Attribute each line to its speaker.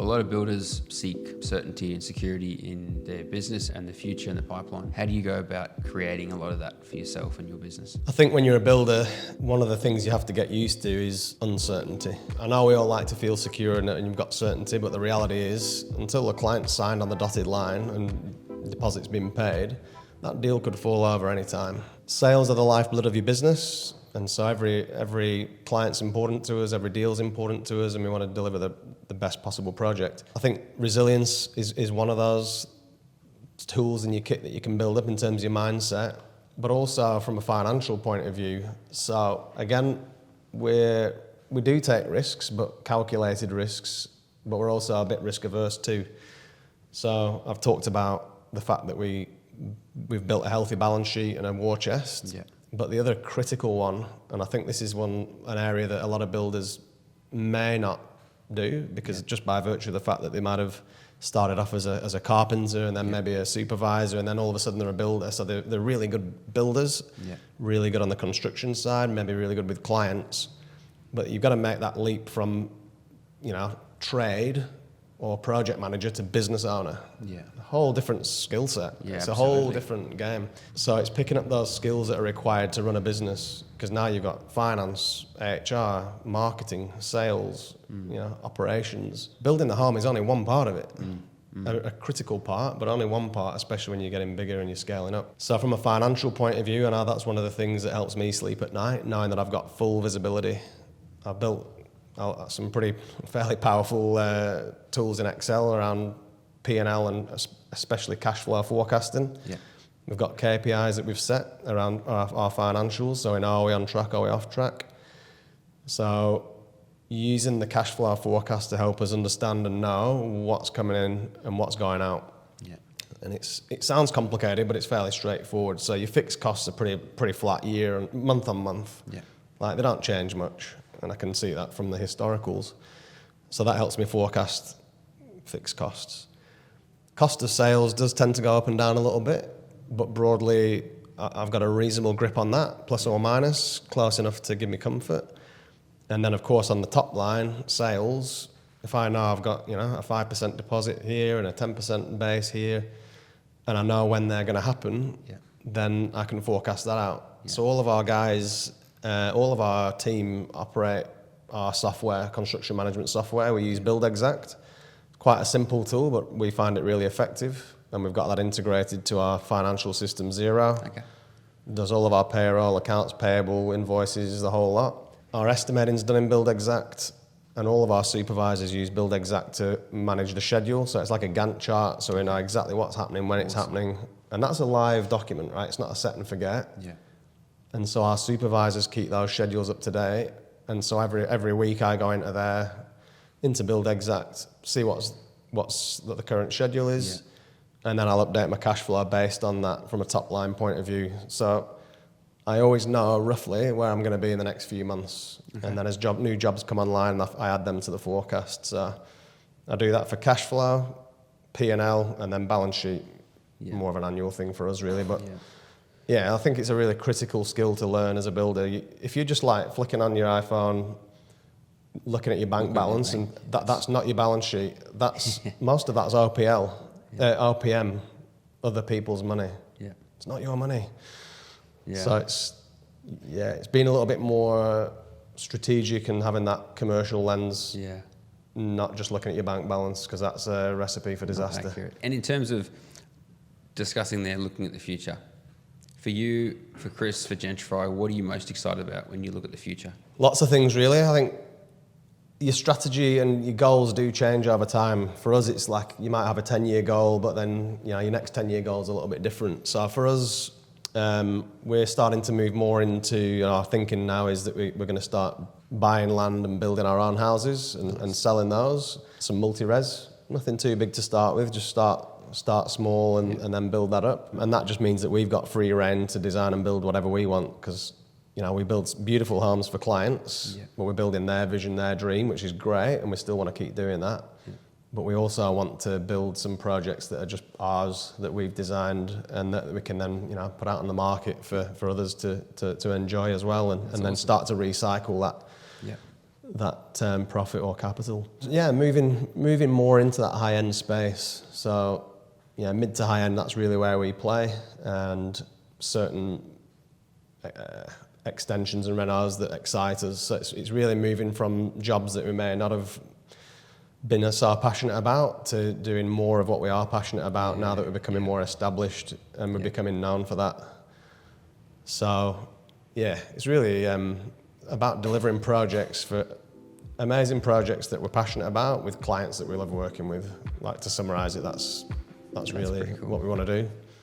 Speaker 1: lot of builders seek certainty and security in their business and the future and the pipeline. How do you go about creating a lot of that for yourself and your business?
Speaker 2: I think when you're a builder, one of the things you have to get used to is uncertainty. I know we all like to feel secure and you've got certainty, but the reality is until the client's signed on the dotted line and deposit's been paid, that deal could fall over any time. Sales are the lifeblood of your business. And so every client's important to us, every deal's important to us, and we want to deliver the best possible project. I think resilience is one of those tools in your kit that you can build up in terms of your mindset, but also from a financial point of view. So again, we do take risks, but calculated risks, but we're also a bit risk averse too. So I've talked about the fact that we've built a healthy balance sheet and a war chest.
Speaker 1: Yeah.
Speaker 2: But the other critical one, and I think this is an area that a lot of builders may not do, because just by virtue of the fact that they might have started off as a carpenter and then maybe a supervisor, and then all of a sudden they're a builder. So they're really good builders, really good on the construction side, maybe really good with clients. But you've got to make that leap from, trade or project manager to business owner.
Speaker 1: Yeah.
Speaker 2: A whole different skill set.
Speaker 1: Yeah,
Speaker 2: it's
Speaker 1: absolutely.
Speaker 2: a whole different game. So it's picking up those skills that are required to run a business, because now you've got finance, HR, marketing, sales, operations. Building the home is only one part of it. A critical part, but only one part, especially when you're getting bigger and you're scaling up. So from a financial point of view, I know that's one of the things that helps me sleep at night, knowing that I've got full visibility. I've built some fairly powerful tools in Excel around P&L and especially cash flow forecasting.
Speaker 1: Yeah.
Speaker 2: We've got KPIs that we've set around our financials, so we know, are we on track, are we off track? So using the cash flow forecast to help us understand and know what's coming in and what's going out.
Speaker 1: Yeah.
Speaker 2: And it sounds complicated, but it's fairly straightforward. So your fixed costs are pretty flat year, month on month.
Speaker 1: Yeah.
Speaker 2: Like, they don't change much, and I can see that from the historicals. So that helps me forecast fixed costs. Cost of sales does tend to go up and down a little bit, but broadly I've got a reasonable grip on that, plus or minus, close enough to give me comfort. And then of course on the top line, sales, if I know I've got a 5% deposit here and a 10% base here, and I know when they're going to happen, then I can forecast that out. Yeah. So all of our guys, all of our team operate our software, construction management software. We use BuildExact. Quite a simple tool, but we find it really effective. And we've got that integrated to our financial system, Xero.
Speaker 1: Okay.
Speaker 2: Does all of our payroll, accounts payable, invoices, the whole lot. Our estimating's done in BuildExact, and all of our supervisors use BuildExact to manage the schedule. So it's like a Gantt chart, so we know exactly what's happening, when it's happening. And that's a live document, right? It's not a set and forget.
Speaker 1: Yeah.
Speaker 2: And so our supervisors keep those schedules up to date. And so every week I go into BuildExact, see what the current schedule is, and then I'll update my cash flow based on that from a top line point of view. So I always know roughly where I'm going to be in the next few months. Okay. And then as new jobs come online, I add them to the forecast. So I do that for cash flow, P&L, and then balance sheet. Yeah. More of an annual thing for us, really. But yeah, I think it's a really critical skill to learn as a builder. If you're just like flicking on your iPhone, looking at your bank balance, and that's not your balance sheet. That's most of that's OPM, other people's money. Yeah, it's not your money. Yeah. So it's been a little bit more strategic and having that commercial lens. Yeah, not just looking at your bank balance, because that's a recipe for disaster.
Speaker 1: And in terms of discussing there, looking at the future. For you, for Chris, for Gentrify, what are you most excited about when you look at the future?
Speaker 2: Lots of things, really. I think your strategy and your goals do change over time. For us, it's like you might have a 10-year goal, but then your next 10-year goal is a little bit different. So for us, we're starting to move more into our thinking now is that we're going to start buying land and building our own houses and selling those. Some multi-res, nothing too big to start with, just start small and then build that up. And that just means that we've got free rein to design and build whatever we want, because we build beautiful homes for clients, but we're building their vision, their dream, which is great, and we still want to keep doing that. Yeah. But we also want to build some projects that are just ours, that we've designed, and that we can then put out on the market for others to enjoy as well, and then start to recycle that. Yeah. that profit or capital. Yeah, moving more into that high-end space. So yeah, mid to high-end, that's really where we play, and certain extensions and renos that excite us. So it's really moving from jobs that we may not have been so passionate about to doing more of what we are passionate about now that we're becoming more established and we're becoming known for that. So yeah, it's really about delivering amazing projects that we're passionate about with clients that we love working with. Like, to summarise it, that's really
Speaker 1: cool.
Speaker 2: what we want to do.